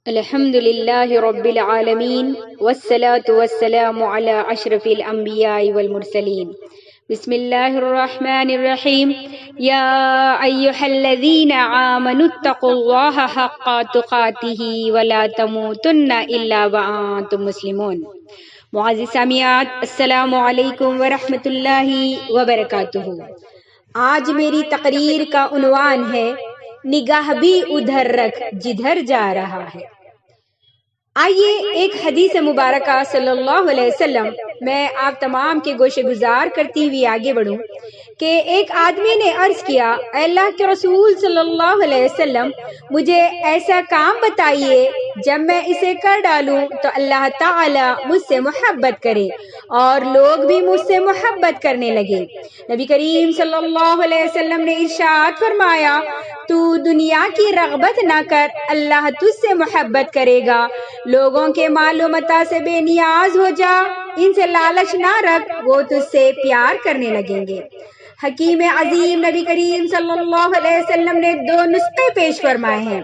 الحمد لله رب العالمين والصلاة والسلام على أشرف الأنبياء والمرسلين. بسم الله الرحمن الرحيم. يا أيها الذين آمنوا اتقوا الله حق تقاته ولا تموتن إلا وأنتم مسلمون. معزز سامعات، السلام علیکم ورحمۃ اللہ وبرکاتہ. آج میری تقریر کا عنوان ہے نگاہ بھی ادھر رکھ جدھر جا رہا ہے. آئیے ایک حدیث مبارکہ صلی اللہ علیہ وسلم میں آپ تمام کے گوشے گزار کرتی ہوئی آگے بڑھوں کہ ایک آدمی نے عرض کیا، اے اللہ کے رسول صلی اللہ علیہ وسلم، مجھے ایسا کام بتائیے جب میں اسے کر ڈالوں تو اللہ تعالی مجھ سے محبت کرے اور لوگ بھی مجھ سے محبت کرنے لگے. نبی کریم صلی اللہ علیہ وسلم نے ارشاد فرمایا، تو دنیا کی رغبت نہ کر، اللہ تجھ سے محبت کرے گا. لوگوں کے مال و متاع سے بے نیاز ہو جا، ان سے لالچ نہ رکھ، وہ تجھ سے پیار کرنے لگیں گے. حکیم عظیم نبی کریم صلی اللہ علیہ وسلم نے دو نسخے پیش فرمائے ہیں.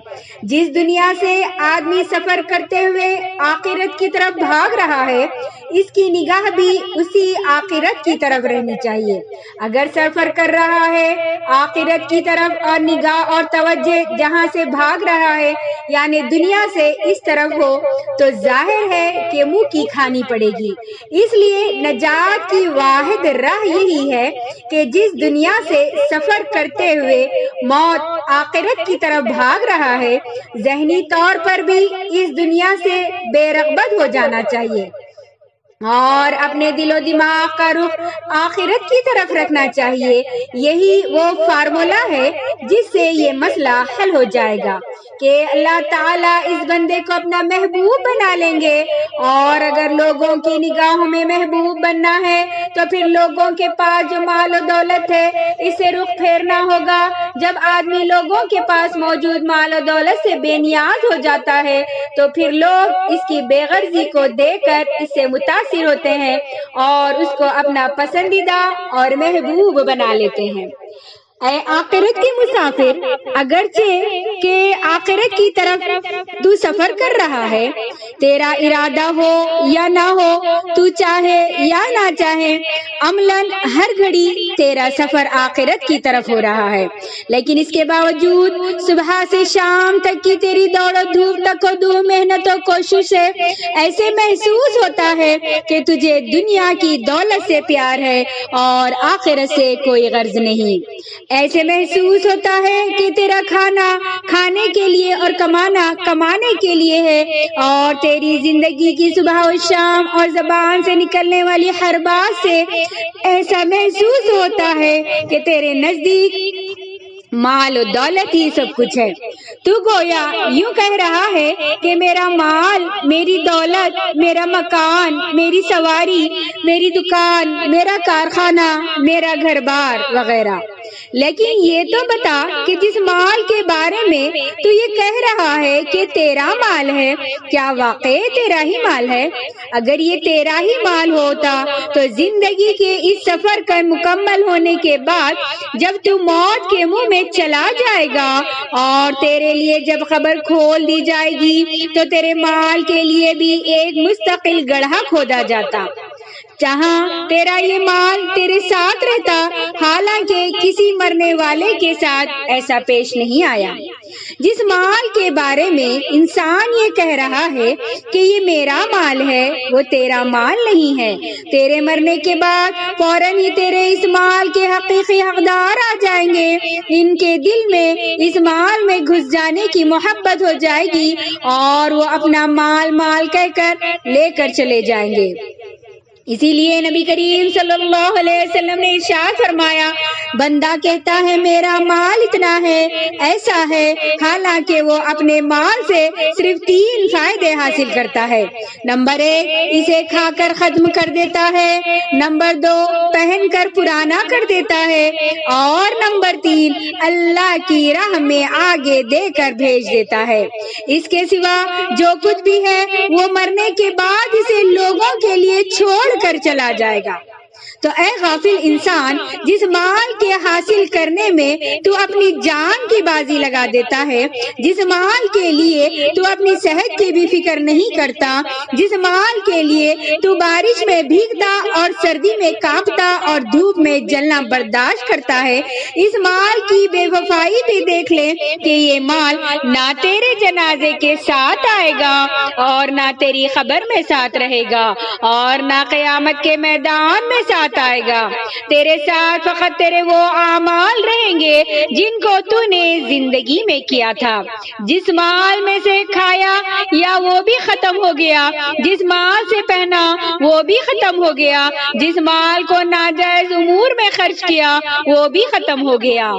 جس دنیا سے آدمی سفر کرتے ہوئے آخرت کی طرف بھاگ رہا ہے، اس کی نگاہ بھی اسی آخرت کی طرف رہنی چاہیے. اگر سفر کر رہا ہے آخرت کی طرف اور نگاہ اور توجہ جہاں سے بھاگ رہا ہے یعنی دنیا سے اس طرف ہو تو ظاہر ہے کہ منہ کی کھانی پڑے گی. اس لیے نجات کی واحد راہ یہی ہے کہ جس دنیا سے سفر کرتے ہوئے موت آخرت کی طرف بھاگ رہا ہے، ذہنی طور پر بھی اس دنیا سے بے رغبت ہو جانا چاہیے اور اپنے دل و دماغ کا رخ آخرت کی طرف رکھنا چاہیے. یہی وہ فارمولا ہے جس سے یہ مسئلہ حل ہو جائے گا کہ اللہ تعالیٰ اس بندے کو اپنا محبوب بنا لیں گے. اور اگر لوگوں کی نگاہوں میں محبوب بننا ہے تو پھر لوگوں کے پاس جو مال و دولت ہے اس سے رخ پھیرنا ہوگا. جب آدمی لوگوں کے پاس موجود مال و دولت سے بے نیاز ہو جاتا ہے تو پھر لوگ اس کی بے غرضی کو دیکھ کر اس سے متاثر ہوتے ہیں اور اس کو اپنا پسندیدہ اور محبوب بنا لیتے ہیں. اے آخرت کے مسافر، اگرچہ کہ آخرت کی طرف تو سفر کر رہا ہے، تیرا ارادہ ہو یا نہ ہو، تو چاہے یا نہ چاہے، عملاً ہر گھڑی تیرا سفر آخرت کی طرف ہو رہا ہے. لیکن اس کے باوجود صبح سے شام تک کی تیری دوڑ و دھوپ تک و دو محنت و کوشش سے ایسے محسوس ہوتا ہے کہ تجھے دنیا کی دولت سے پیار ہے اور آخرت سے کوئی غرض نہیں. ایسے محسوس ہوتا ہے کہ تیرا کھانا کھانے کے لیے اور کمانا کمانے کے لیے ہے اور تیری زندگی کی صبح و شام اور زبان سے نکلنے والی ہر بات سے ایسا محسوس ہوتا ہے کہ تیرے نزدیک مال و دولت ہی سب کچھ ہے. تو گویا یوں کہہ رہا ہے کہ میرا مال، میری دولت، میرا مکان، میری سواری، میری دکان، میرا کارخانہ، میرا گھر بار وغیرہ. لیکن یہ تو بتا کہ جس مال کے بارے میں تو یہ کہہ رہا ہے کہ تیرا مال ہے، کیا واقعی تیرا ہی مال ہے؟ اگر یہ تیرا ہی مال ہوتا تو زندگی کے اس سفر کا مکمل ہونے کے بعد جب تو موت کے منہ میں چلا جائے گا اور تیرے لیے جب خبر کھول دی جائے گی تو تیرے مال کے لیے بھی ایک مستقل گڑھا کھودا جاتا جہاں تیرا یہ مال تیرے ساتھ رہتا. حالانکہ کسی مرنے والے کے ساتھ ایسا پیش نہیں آیا. جس مال کے بارے میں انسان یہ کہہ رہا ہے کہ یہ میرا مال ہے، وہ تیرا مال نہیں ہے. تیرے مرنے کے بعد فوراً ہی تیرے اس مال کے حقیقی حقدار آ جائیں گے. ان کے دل میں اس مال میں گھس جانے کی محبت ہو جائے گی اور وہ اپنا مال مال کہہ کر لے کر چلے جائیں گے. اسی لیے نبی کریم صلی اللہ علیہ وسلم نے ارشاد فرمایا، بندہ کہتا ہے میرا مال اتنا ہے، ایسا ہے، حالانکہ وہ اپنے مال سے صرف 3 فائدے حاصل کرتا ہے. نمبر 1، اسے کھا کر ختم کر دیتا ہے. نمبر 2، پہن کر پرانا کر دیتا ہے. اور نمبر 3، اللہ کی راہ میں آگے دے کر بھیج دیتا ہے. اس کے سوا جو کچھ بھی ہے وہ مرنے کے بعد اسے لوگوں کے لیے چھوڑ کر چلا جائے گا. تو اے غافل انسان، جس مال کے حاصل کرنے میں تو اپنی جان کی بازی لگا دیتا ہے، جس مال کے لیے تو اپنی صحت کی بھی فکر نہیں کرتا، جس مال کے لیے تو بارش میں بھیگتا اور سردی میں کانپتا اور دھوپ میں جلنا برداشت کرتا ہے، اس مال کی بے وفائی بھی دیکھ لے کہ یہ مال نہ تیرے جنازے کے ساتھ آئے گا اور نہ تیری خبر میں ساتھ رہے گا اور نہ قیامت کے میدان میں ساتھ آئے گا۔ تیرے ساتھ فقط تیرے وہ اعمال رہیں گے جن کو تو نے زندگی میں کیا تھا۔ جس مال میں سے کھایا یا وہ بھی ختم ہو گیا، جس مال سے پہنا وہ بھی ختم ہو گیا، جس مال کو ناجائز امور میں خرچ کیا وہ بھی ختم ہو گیا۔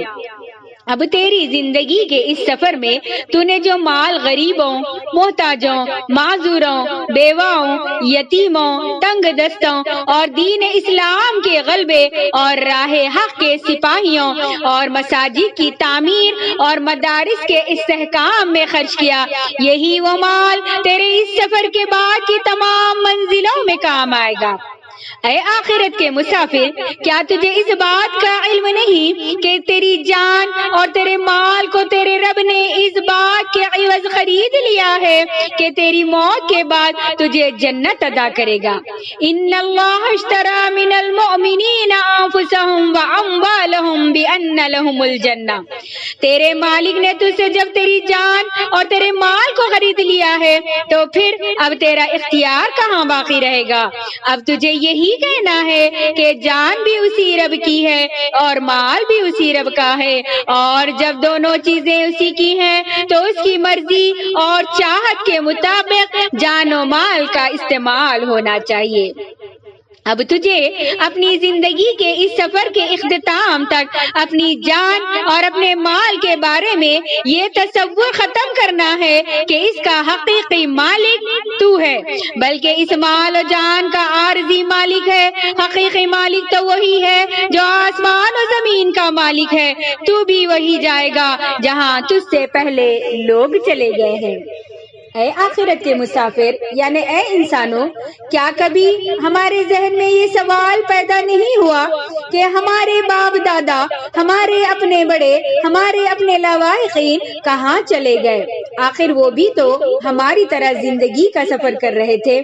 اب تیری زندگی کے اس سفر میں تو نے جو مال غریبوں، محتاجوں، معذوروں، بیواؤں، یتیموں، تنگ دستوں اور دین اسلام کے غلبے اور راہ حق کے سپاہیوں اور مساجد کی تعمیر اور مدارس کے استحکام میں خرچ کیا، یہی وہ مال تیرے اس سفر کے بعد کی تمام منزلوں میں کام آئے گا۔ اے آخرت کے مسافر، کیا تجھے اس بات کا علم نہیں کہ تیری جان اور تیرے مال کو تیرے رب نے اس بات کے عوض خرید لیا ہے کہ تیری موت کے بعد تجھے جنت عطا کرے گا؟ ان اللہ اشتری من المؤمنین انفسهم واموالهم بان لهم الجنہ۔ تیرے مالک نے تجھ سے جب تیری جان اور تیرے مال کو خرید لیا ہے تو پھر اب تیرا اختیار کہاں باقی رہے گا؟ اب تجھے یہی کہنا ہے کہ جان بھی اسی رب کی ہے اور مال بھی اسی رب کا ہے، اور جب دونوں چیزیں اسی کی ہیں تو اس کی مرضی اور چاہت کے مطابق جان و مال کا استعمال ہونا چاہیے۔ اب تجھے اپنی زندگی کے اس سفر کے اختتام تک اپنی جان اور اپنے مال کے بارے میں یہ تصور ختم کرنا ہے کہ اس کا حقیقی مالک تو ہے، بلکہ اس مال و جان کا عارضی مالک ہے۔ حقیقی مالک تو وہی ہے جو آسمان و زمین کا مالک ہے۔ تو بھی وہی جائے گا جہاں تجھ سے پہلے لوگ چلے گئے ہیں۔ اے آخرت کے مسافر، یعنی اے انسانوں، کیا کبھی ہمارے ذہن میں یہ سوال پیدا نہیں ہوا کہ ہمارے باپ دادا، ہمارے اپنے بڑے، ہمارے اپنے لاوائقین کہاں چلے گئے؟ آخر وہ بھی تو ہماری طرح زندگی کا سفر کر رہے تھے،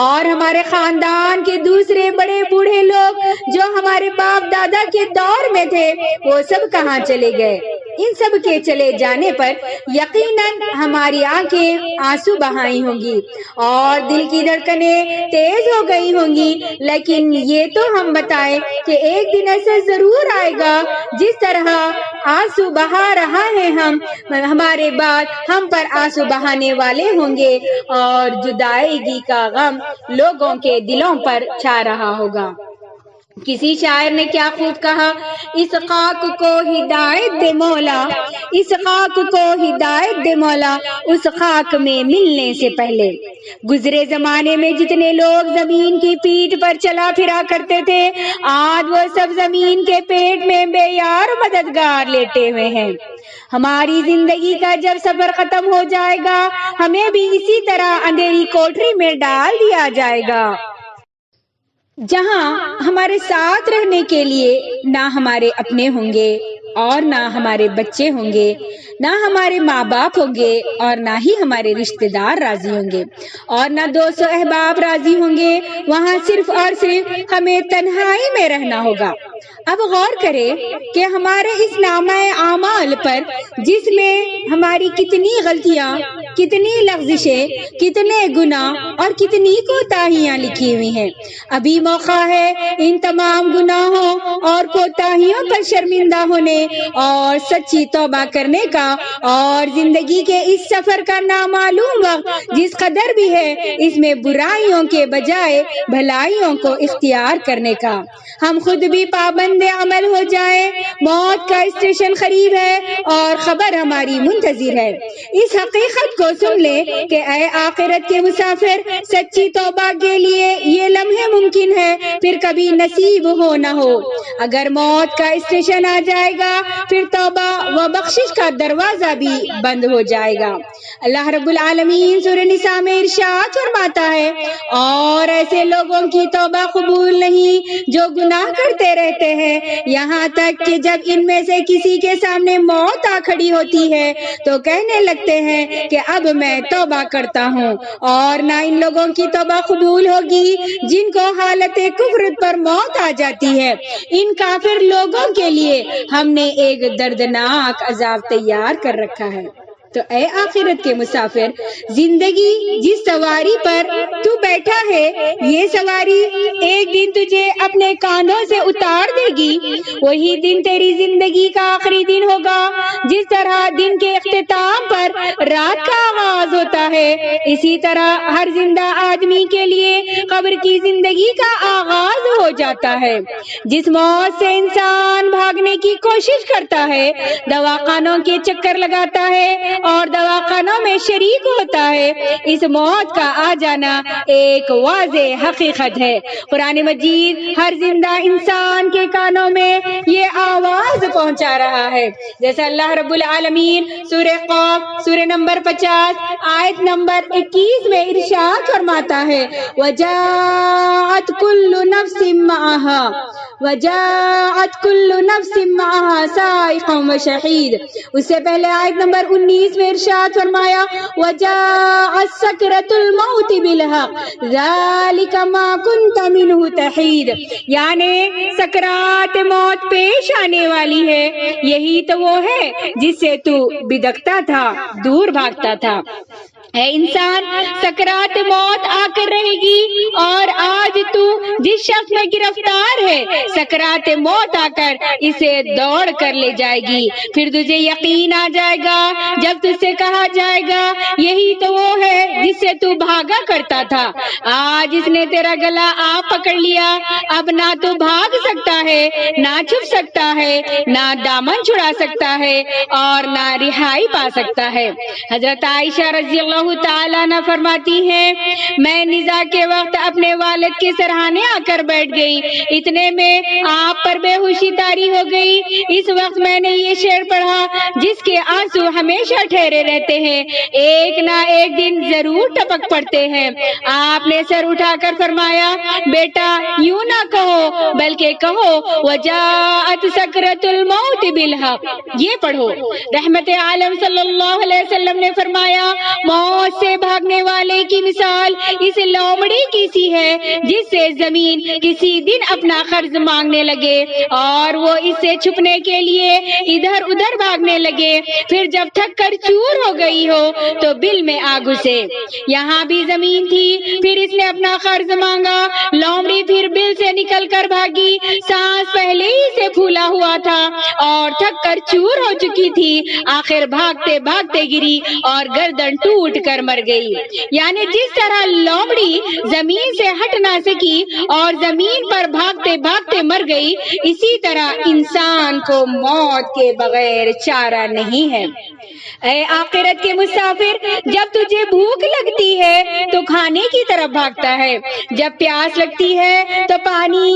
اور ہمارے خاندان کے دوسرے بڑے بوڑھے لوگ جو ہمارے باپ دادا کے دور میں تھے وہ سب کہاں چلے گئے؟ ان سب کے چلے جانے پر یقیناً ہماری آنکھیں آنسو بہائی ہوں گی اور دل کی دھڑکنیں تیز ہو گئی ہوں گی، لیکن یہ تو ہم بتائیں کہ ایک دن ایسا ضرور آئے گا جس طرح آنسو بہا رہا ہے ہمارے بعد ہم پر آنسو بہانے والے ہوں گے، اور جدائیگی کا غم لوگوں کے دلوں پر چھا رہا ہوگا۔ کسی شاعر نے کیا خوب کہا، اس خاک کو ہدایت دے مولا، اس خاک کو ہدایت دے مولا، اس خاک میں ملنے سے پہلے۔ گزرے زمانے میں جتنے لوگ زمین کی پیٹھ پر چلا پھرا کرتے تھے، آج وہ سب زمین کے پیٹ میں بے یار مددگار لیٹے ہوئے ہیں۔ ہماری زندگی کا جب سفر ختم ہو جائے گا، ہمیں بھی اسی طرح اندھیری کوٹری میں ڈال دیا جائے گا، جہاں ہمارے ساتھ رہنے کے لیے نہ ہمارے اپنے ہوں گے اور نہ ہمارے بچے ہوں گے، نہ ہمارے ماں باپ ہوں گے اور نہ ہی ہمارے رشتہ دار راضی ہوں گے، اور نہ دوست و احباب راضی ہوں گے۔ وہاں صرف اور صرف ہمیں تنہائی میں رہنا ہوگا۔ اب غور کریں کہ ہمارے اس نامہ اعمال پر، جس میں ہماری کتنی غلطیاں، کتنی لغزشیں، کتنے گناہ اور کتنی کوتاہیاں لکھی ہوئی ہیں۔ ابھی موقع ہے ان تمام گناہوں اور کوتاہیوں پر شرمندہ ہونے اور سچی توبہ کرنے کا، اور زندگی کے اس سفر کا نامعلوم وقت جس قدر بھی ہے اس میں برائیوں کے بجائے بھلائیوں کو اختیار کرنے کا۔ ہم خود بھی پاک پابند عمل ہو جائے، موت کا اسٹیشن قریب ہے اور خبر ہماری منتظر ہے۔ اس حقیقت کو سن لے کہ اے آخرت کے مسافر، سچی توبہ کے لیے یہ لمحے ممکن ہے، پھر کبھی نصیب ہو نہ ہو۔ اگر موت کا اسٹیشن آ جائے گا پھر توبہ و بخشش کا دروازہ بھی بند ہو جائے گا۔ اللہ رب العالمین سورہ نساء میں ارشاد فرماتا ہے، اور ایسے لوگوں کی توبہ قبول نہیں جو گناہ کرتے رہتے ہیں یہاں تک کہ جب ان میں سے کسی کے سامنے موت آ کھڑی ہوتی ہے تو کہنے لگتے ہیں کہ اب میں توبہ کرتا ہوں، اور نہ ان لوگوں کی توبہ قبول ہوگی جن کو حالت کفر پر موت آ جاتی ہے۔ ان کافر لوگوں کے لیے ہم نے ایک دردناک عذاب تیار کر رکھا ہے۔ تو اے آخرت کے مسافر، زندگی جس سواری پر تو بیٹھا ہے یہ سواری ایک دن تجھے اپنے کاندھوں سے اتار دے گی۔ وہی دن تیری زندگی کا آخری دن ہوگا۔ جس طرح دن کے اختتام پر رات کا آغاز ہوتا ہے، اسی طرح ہر زندہ آدمی کے لیے قبر کی زندگی کا آغاز ہو جاتا ہے۔ جس موت سے انسان بھاگنے کی کوشش کرتا ہے، دواخانوں کے چکر لگاتا ہے اور دواخانوں میں شریک ہوتا ہے، اس موت کا آ جانا ایک واضح حقیقت ہے۔ قرآن مجید ہر زندہ انسان کے کانوں میں یہ آواز پہنچا رہا ہے، جیسا اللہ رب العالمین سورہ قاف سورہ نمبر 50 آیت نمبر 21 میں ارشاد فرماتا ہے، وَجَاءَتْ كُلُّ نَفْسٍ مَعَهَا وَجَاءَتْ كُلُّ نَفْسٍ مَعَهَا سَائِقٌ وَشَهِيدٌ۔ اس سے پہلے آیت نمبر 19 میں ارشاد فرمایا، وَجَاءَتْ سَكْرَةُ الْمَوْتِ بِالْحَقِّ ذَلِكَ مَا كُنْتَ مِنْهُ تَحِيدُ۔ یعنی سکرات موت پیش آنے والی ہے، یہی تو وہ ہے جس سے تو بدکتا تھا، دور بھاگتا تھا۔ اے انسان، سکرات موت آ کر رہے گی، اور آج تو جس شخص میں گرفتار ہے سکرات موت آ کر اسے دوڑ کر لے جائے گی۔ پھر تجھے یقین آ جائے گا جب تجھ سے کہا جائے گا یہی تو وہ ہے جس سے تو بھاگا کرتا تھا۔ آج اس نے تیرا گلا آپ پکڑ لیا، اب نہ تو بھاگ سکتا ہے، نہ چھپ سکتا ہے، نہ دامن چھڑا سکتا ہے، اور نہ رہائی پا سکتا ہے۔ حضرت عائشہ رضی اللہ تعالیٰ عنہ فرماتی ہیں، میں نزاع کے وقت اپنے والد کے سرہانے آ کر بیٹھ گئی، اتنے میں آپ پر بے ہوشی طاری ہو گئی۔ اس وقت میں نے یہ شعر پڑھا، جس کے آنسو ہمیشہ ٹھہرے رہتے ہیں، ایک نہ ایک دن ضرور ٹپک پڑتے ہیں۔ آپ نے سر اٹھا کر فرمایا، بیٹا یوں نہ کہو بلکہ کہو وجاءت سکرۃ الموت بالحق۔ یہ پڑھو۔ رحمت عالم صلی اللہ علیہ وسلم نے فرمایا، موت سے بھاگنے والے کی مثال اس لومڑی کی سی ہے جس سے زمین کسی دن اپنا قرض مانگنے لگے اور وہ اس سے چھپنے کے لیے ادھر ادھر بھاگنے لگے، پھر جب تھک کر چور ہو گئی ہو تو بل میں آ گھسے۔ یہاں بھی زمین تھی، پھر اس نے اپنا قرض مانگا، لومڑی پھر بل سے نکل کر بھاگی، سانس پہلے ہی سے پھولا ہوا تھا اور تھک کر چور ہو چکی تھی، آخر بھاگتے بھاگتے گری اور گردن ٹوٹ کر مر گئی۔ یعنی جس طرح لومڑی زمین سے ہٹ نہ سکی اور زمین پر بھاگتے بھاگتے مر گئی، اسی طرح انسان کو موت کے بغیر چارہ نہیں ہے۔ اے آخرت کے مسافر، جب تجھے بھوک لگتی ہے تو کھانے کی طرف بھاگتا ہے، جب پیاس لگتی ہے تو پانی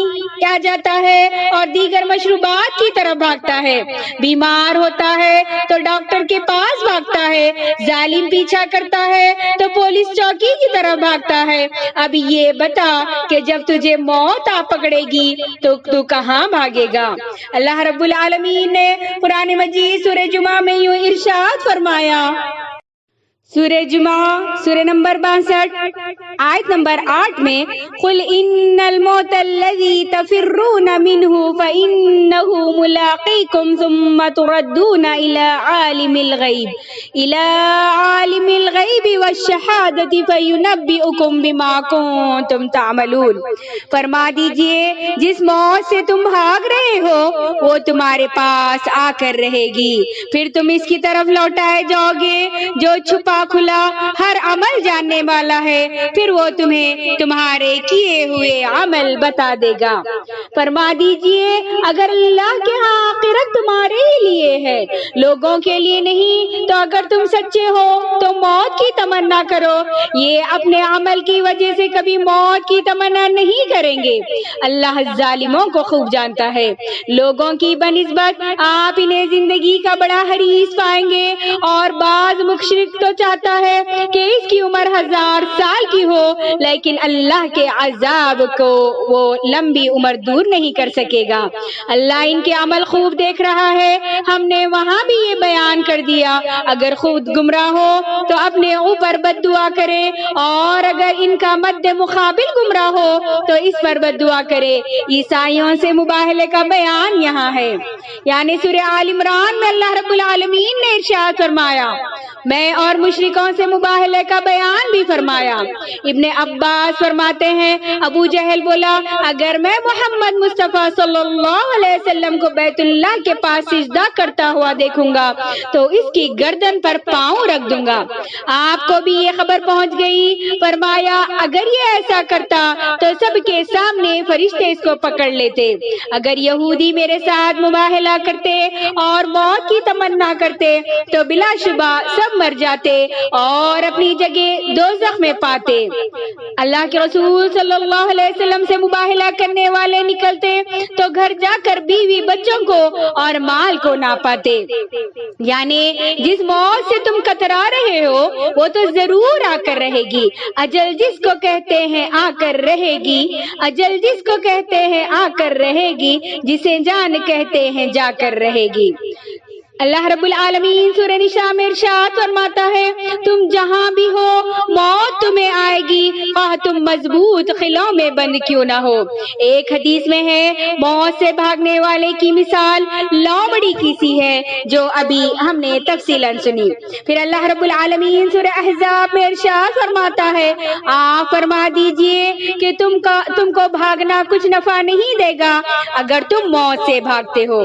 آ جاتا ہے اور دیگر مشروبات کی طرف بھاگتا ہے، بیمار ہوتا ہے تو ڈاکٹر کے پاس بھاگتا ہے، ظالم پیچھا کرتا ہے تو پولیس چوکی کی طرف بھاگتا ہے۔ اب یہ بتا کہ جب تجھے موت آ پکڑے گی تو کہاں بھاگے گا؟ اللہ رب العالمین نے قرآن مجید سورہ جمعہ میں یوں ارشاد فرمایا، سورہ جمعہ سورہ نمبر 62 آیت نمبر 8 میں، قل ان الموت الذی تفرون منہ فانہ ملاقیکم ثم تردون الی عالم الغیب والشہادۃ فینبئکم بما کنتم تعملون۔ فرما دیجئے جس موت سے تم بھاگ رہے ہو وہ تمہارے پاس آ کر رہے گی، پھر تم اس کی طرف لوٹائے جاؤ گے جو چھپا کھلا کھلا ہر عمل جاننے والا ہے، پھر وہ تمہیں تمہارے کیے ہوئے عمل بتا دے گا۔ فرما دیجئے اگر اللہ کے ہاں آخرت تمہارے ہی لیے ہے، لوگوں کے لیے نہیں، تو اگر تم سچے ہو تو موت کی تمنا کرو۔ یہ اپنے عمل کی وجہ سے کبھی موت کی تمنا نہیں کریں گے۔ اللہ ظالموں کو خوب جانتا ہے۔ لوگوں کی بنسبت آپ انہیں زندگی کا بڑا حریص پائیں گے، اور بعض مشرک تو چاہتا ہے کہ اس کی عمر 1000 سال کی ہو، لیکن اللہ کے عذاب کو وہ لمبی عمر دور نہیں کر سکے گا۔ اللہ ان کے عمل خوب دیکھ رہا ہے۔ ہم نے وہاں بھی یہ بیان کر دیا، اگر خود گمراہ ہو تو اپنے اوپر بد دعا کرے، اور اگر ان کا مد مقابل گمراہ ہو تو اس پر بد دعا کرے۔ عیسائیوں سے مباہلے کا بیان یہاں ہے، یعنی سورہ آل عمران میں اللہ رب العالمین نے ارشاد فرمایا، میں اور مشرکوں سے مباہلے کا بیان بھی فرمایا۔ ابن عباس فرماتے ہیں ابو جہل بولا، اگر میں محمد مصطفیٰ صلی اللہ علیہ وسلم کو بیت اللہ کے پاس سجدہ کرتا ہوا دیکھوں گا تو اس کی گردن پر پاؤں رکھ دوں گا۔ آپ کو بھی یہ خبر پہنچ گئی، فرمایا اگر یہ ایسا کرتا تو سب کے سامنے فرشتے اس کو پکڑ لیتے۔ اگر یہودی میرے ساتھ مباہلہ کرتے اور موت کی تمنا کرتے تو بلا شبہ سب مر جاتے اور اپنی جگہ دوزخ میں پاتے۔ اللہ کے رسول صلی اللہ علیہ وسلم سے مباہلہ کرنے والے نکلتے تو گھر جا کر بیوی بچوں کو اور مال کو نہ پاتے، یعنی جس موت سے تم کترا رہے ہو وہ تو ضرور آ کر رہے گی۔ اجل جس کو کہتے ہیں آ کر رہے گی، اجل جس کو کہتے ہیں آ کر رہے گی، جسے جان کہتے ہیں جا کر رہے گی۔ اللہ رب العالمین سورہ نساء میں ارشاد فرماتا ہے، تم جہاں بھی ہو موت تمہیں آئے گی، خواہ تم مضبوط قلعوں میں بند کیوں نہ ہو۔ ایک حدیث میں ہے، موت سے بھاگنے والے کی مثال لومڑی کی سی ہے، جو ابھی ہم نے تفصیلاً سنی۔ پھر اللہ رب العالمین سورہ احزاب میں ارشاد فرماتا ہے، آپ فرما دیجئے کہ تم کو بھاگنا کچھ نفع نہیں دے گا اگر تم موت سے بھاگتے ہو۔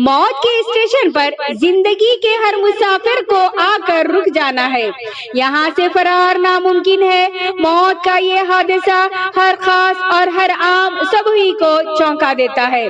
موت کے اسٹیشن پر زندگی کے ہر مسافر کو آ کر رک جانا ہے، یہاں سے فرار ناممکن ہے۔ موت کا یہ حادثہ ہر خاص اور ہر عام سبھی کو چونکا دیتا ہے۔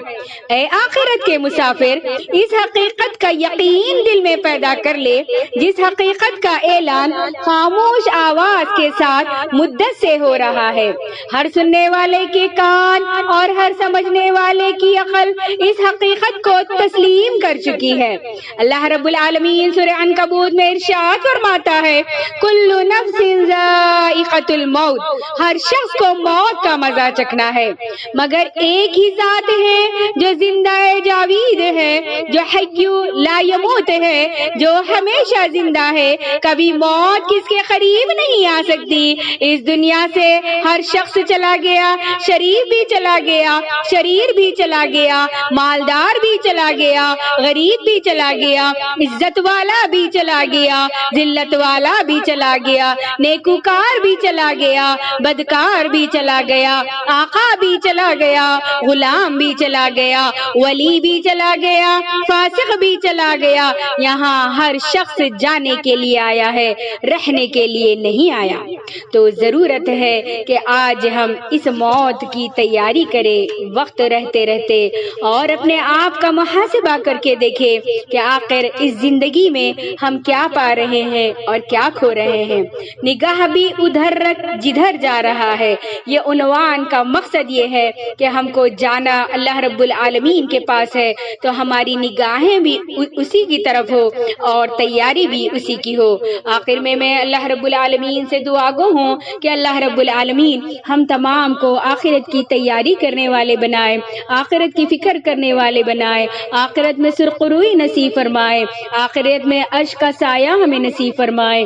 اے آخرت کے مسافر، اس حقیقت کا یقین دل میں پیدا کر لے، جس حقیقت کا اعلان خاموش آواز کے ساتھ مدت سے ہو رہا ہے۔ ہر سننے والے کے کان اور ہر سمجھنے والے کی عقل اس حقیقت کو تسلیم کر چکی ہے۔ اللہ رب العالمین سورہ عنکبوت میں ارشاد فرماتا ہے، کل نفس ذائقۃ الموت، ہر شخص کو موت کا مزہ چکھنا ہے، مگر ایک ہی ذات ہے جو زندہ جاوید ہے، جو حی لا یموت ہے، جو ہمیشہ زندہ ہے، کبھی موت کس کے قریب نہیں آ سکتی۔ اس دنیا سے ہر شخص چلا گیا، شریف بھی چلا گیا، شریر بھی چلا گیا، مالدار بھی چلا گیا، غریب بھی چلا گیا، عزت والا بھی چلا گیا، ذلت والا بھی چلا گیا، نیکوکار بھی چلا گیا، بدکار بھی چلا گیا، آقا بھی چلا گیا، غلام بھی چلا گیا، ولی بھی چلا گیا، فاسق بھی چلا گیا۔ یہاں ہر شخص جانے کے لیے آیا ہے، رہنے کے لیے نہیں آیا۔ تو ضرورت ہے کہ آج ہم اس موت کی تیاری کریں، وقت رہتے رہتے، اور اپنے آپ کا محاسبہ کر کے دیکھیں کہ آخر اس زندگی میں ہم کیا پا رہے ہیں اور کیا کھو رہے ہیں۔ نگاہ بھی ادھر رکھ جدھر جا رہا ہے۔ یہ عنوان کا مقصد یہ ہے کہ ہم کو جانا اللہ رب العالمین کے پاس ہے، تو ہماری نگاہیں بھی اسی کی طرف ہو اور تیاری بھی اسی کی ہو۔ آخر میں اللہ رب العالمین سے دعا گو ہوں کہ اللہ رب العالمین ہم تمام کو آخرت کی تیاری کرنے والے بنائے، آخرت کی فکر کرنے والے بنائے، آخرت میں سرخروئی نصیب فرمائے، آخرت میں عرش کا سایہ ہمیں نصیب فرمائے۔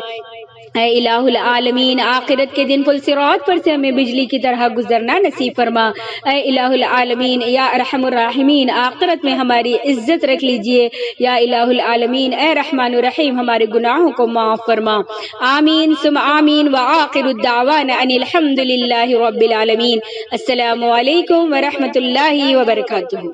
اے الہ العالمین، آخرت کے دن پل صراط پر سے ہمیں بجلی کی طرح گزرنا نصیب فرما۔ اے الہ العالمین، یا ارحم الراحمین، آخرت میں ہماری عزت رکھ لیجئے۔ یا الہ العالمین، اے رحمان الرحیم، ہمارے گناہوں کو معاف فرما۔ آمین ثم آمین، وآخر الدعوانا ان الحمد للہ رب العالمین۔ السلام علیکم ورحمۃ اللہ وبرکاتہ۔